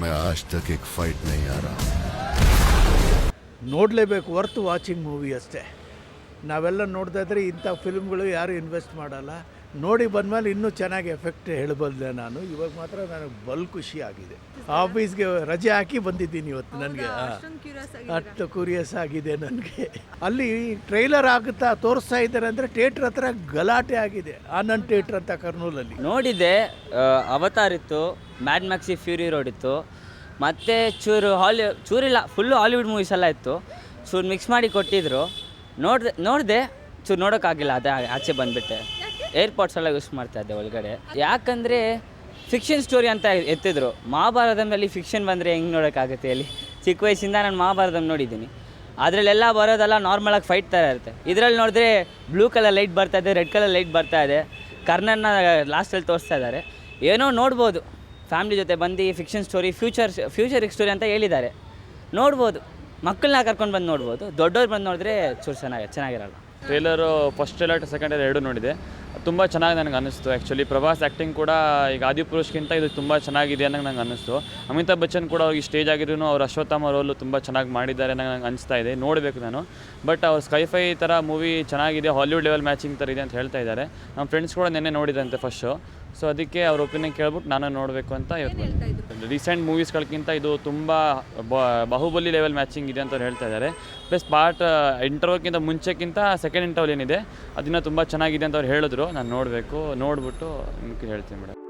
मैं आज तक एक फाइट नहीं हारा। ನೋಡಲೇಬೇಕು, ವರ್ತ್ ವಾಚಿಂಗ್ ಮೂವಿ ಅಷ್ಟೇ. ನಾವೆಲ್ಲ ನೋಡ್ತಾ ಇದ್ರೆ ಇಂಥ ಫಿಲ್ಮ್ಗಳು ಯಾರು ಇನ್ವೆಸ್ಟ್ ಮಾಡಲ್ಲ. ನೋಡಿ ಬಂದಮೇಲೆ ಇನ್ನೂ ಚೆನ್ನಾಗಿ ಎಫೆಕ್ಟ್ ಹೇಳಬಲ್ಲೆ ನಾನು. ಇವಾಗ ಮಾತ್ರ ನನಗೆ ಬಲ್ ಖುಷಿ ಆಗಿದೆ. ಆಫೀಸ್ಗೆ ರಜೆ ಹಾಕಿ ಬಂದಿದ್ದೀನಿ ಇವತ್ತು. ನನಗೆ ಅಷ್ಟು ಕ್ಯೂರಿಯಸ್ ಆಗಿದೆ ನನಗೆ. ಅಲ್ಲಿ ಟ್ರೈಲರ್ ಆಗುತ್ತಾ ತೋರಿಸ್ತಾ ಇದ್ದಾರೆ ಅಂದರೆ ಥಿಯೇಟ್ರ್ ಹತ್ರ ಗಲಾಟೆ ಆಗಿದೆ. ಆನಂದ್ ಥಿಯೇಟ್ರ್ ಅಂತ ಕರ್ನೂಲಲ್ಲಿ ನೋಡಿದ್ದೆ. ಅವತಾರ್ ಇತ್ತು, ಮ್ಯಾಡ್ ಮ್ಯಾಕ್ಸಿ ಫ್ಯೂರಿ ರೋಡ್ ಇತ್ತು, ಮತ್ತು ಚೂರಿಲ್ಲ ಫುಲ್ಲು ಹಾಲಿವುಡ್ ಮೂವೀಸ್ ಎಲ್ಲ ಇತ್ತು. ಚೂರು ಮಿಕ್ಸ್ ಮಾಡಿ ಕೊಟ್ಟಿದ್ದರು. ನೋಡಿದೆ ಚೂರು ನೋಡೋಕ್ಕಾಗಿಲ್ಲ. ಅದೇ ಆಚೆ ಬಂದುಬಿಟ್ಟೆ. ಏರ್ಪಾಡ್ಸ್ ಎಲ್ಲ ಯೂಸ್ ಮಾಡ್ತಾಯಿದ್ದೆ ಒಳಗಡೆ. ಯಾಕಂದರೆ ಫಿಕ್ಷನ್ ಸ್ಟೋರಿ ಅಂತ ಎತ್ತಿದ್ರು. ಮಹಾಭಾರತದಲ್ಲಿ ಫಿಕ್ಷನ್ ಬಂದರೆ ಹೆಂಗೆ ನೋಡೋಕ್ಕಾಗುತ್ತೆ ಹೇಳಿ? ಚಿಕ್ಕ ವಯಸ್ಸಿಂದ ನಾನು ಮಹಾಭಾರತ ನೋಡಿದ್ದೀನಿ. ಅದರಲ್ಲೆಲ್ಲ ಬರೋದೆಲ್ಲ ನಾರ್ಮಲಾಗಿ ಫೈಟ್ ಥರ ಇರುತ್ತೆ. ಇದರಲ್ಲಿ ನೋಡಿದ್ರೆ ಬ್ಲೂ ಕಲರ್ ಲೈಟ್ ಬರ್ತಾಯಿದೆ, ರೆಡ್ ಕಲರ್ ಲೈಟ್ ಬರ್ತಾಯಿದೆ. ಕರ್ನನ್ನ ಲಾಸ್ಟಲ್ಲಿ ತೋರಿಸ್ತಾ ಇದ್ದಾರೆ. ಏನೋ ನೋಡ್ಬೋದು, ಫ್ಯಾಮಿಲಿ ಜೊತೆ ಬಂದು ಫಿಕ್ಷನ್ ಸ್ಟೋರಿ, ಫ್ಯೂಚರಿಕ್ ಸ್ಟೋರಿ ಅಂತ ಹೇಳಿದ್ದಾರೆ. ನೋಡ್ಬೋದು, ಮಕ್ಕಳನ್ನ ಕರ್ಕೊಂಡು ಬಂದು ನೋಡ್ಬೋದು. ದೊಡ್ಡವ್ರು ಬಂದು ನೋಡಿದ್ರೆ ಚೂರು ಚೆನ್ನಾಗಿರಲ್ಲ. Trailer first trailer second trailer ಎರಡೂ ನೋಡಿದೆ. ತುಂಬ ಚೆನ್ನಾಗಿ ನನಗೆ ಅನ್ನಿಸ್ತು. ಆ್ಯಕ್ಚುಲಿ ಪ್ರಭಾಸ್ ಆ್ಯಕ್ಟಿಂಗ್ ಕೂಡ ಈಗ ಆದಿಪುರುಷ್ಗಿಂತ ಇದು ತುಂಬ ಚೆನ್ನಾಗಿದೆ ಅನ್ನೋದು ನಂಗೆ ಅನ್ನಿಸ್ತು. ಅಮಿತಾಬ್ ಬಚ್ಚನ್ ಕೂಡ ಅವ್ರಿಗೆ ಸ್ಟೇಜ್ ಆಗಿದ್ರು ಅವ್ರು ಅಶ್ವತ್ಥಾಮ ರೋಲು ತುಂಬ ಚೆನ್ನಾಗಿ ಮಾಡಿದ್ದಾರೆ ನಂಗೆ ಅನಿಸ್ತಾ ಇದೆ. ನೋಡಬೇಕು ನಾನು. ಬಟ್ ಅವ್ರು ಸ್ಕೈಫೈ ಥರ ಮೂವಿ ಚೆನ್ನಾಗಿದೆ, ಹಾಲಿವುಡ್ ಲೆವೆಲ್ ಮ್ಯಾಚಿಂಗ್ ಥರ ಇದೆ ಅಂತ ಹೇಳ್ತಾ ಇದ್ದಾರೆ. ನಮ್ಮ ಫ್ರೆಂಡ್ಸ್ ಕೂಡ ನೆನ್ನೆ ನೋಡಿದಂತೆ ಫಸ್ಟ್ ಶೋ. ಸೊ ಅದಕ್ಕೆ ಅವ್ರ ಒಪಿನಿಯನ್ ಕೇಳ್ಬಿಟ್ಟು ನಾನು ನೋಡಬೇಕು ಅಂತ ಇವತ್ತು. ರೀಸೆಂಟ್ ಮೂವೀಸ್ಗಳಿಗಿಂತ ಇದು ತುಂಬ ಬಾಹುಬಲಿ ಲೆವೆಲ್ ಮ್ಯಾಚಿಂಗ್ ಇದೆ ಅಂತ ಅವ್ರು ಹೇಳ್ತಾ ಇದ್ದಾರೆ. ಪ್ಲಸ್ ಇಂಟರ್ವ್ಯೂಕ್ಕಿಂತ ಮುಂಚೆಕ್ಕಿಂತ ಸೆಕೆಂಡ್ ಇಂಟರ್ವ್ಯೂ ಏನಿದೆ ಅದನ್ನು ತುಂಬ ಚೆನ್ನಾಗಿದೆ ಅಂತ ಅವ್ರು ಹೇಳಿದ್ರು. ನಾನು ನೋಡಬೇಕು, ನೋಡಿಬಿಟ್ಟು ನಿಮಗೆ ಹೇಳ್ತೀನಿ ಮೇಡಮ್.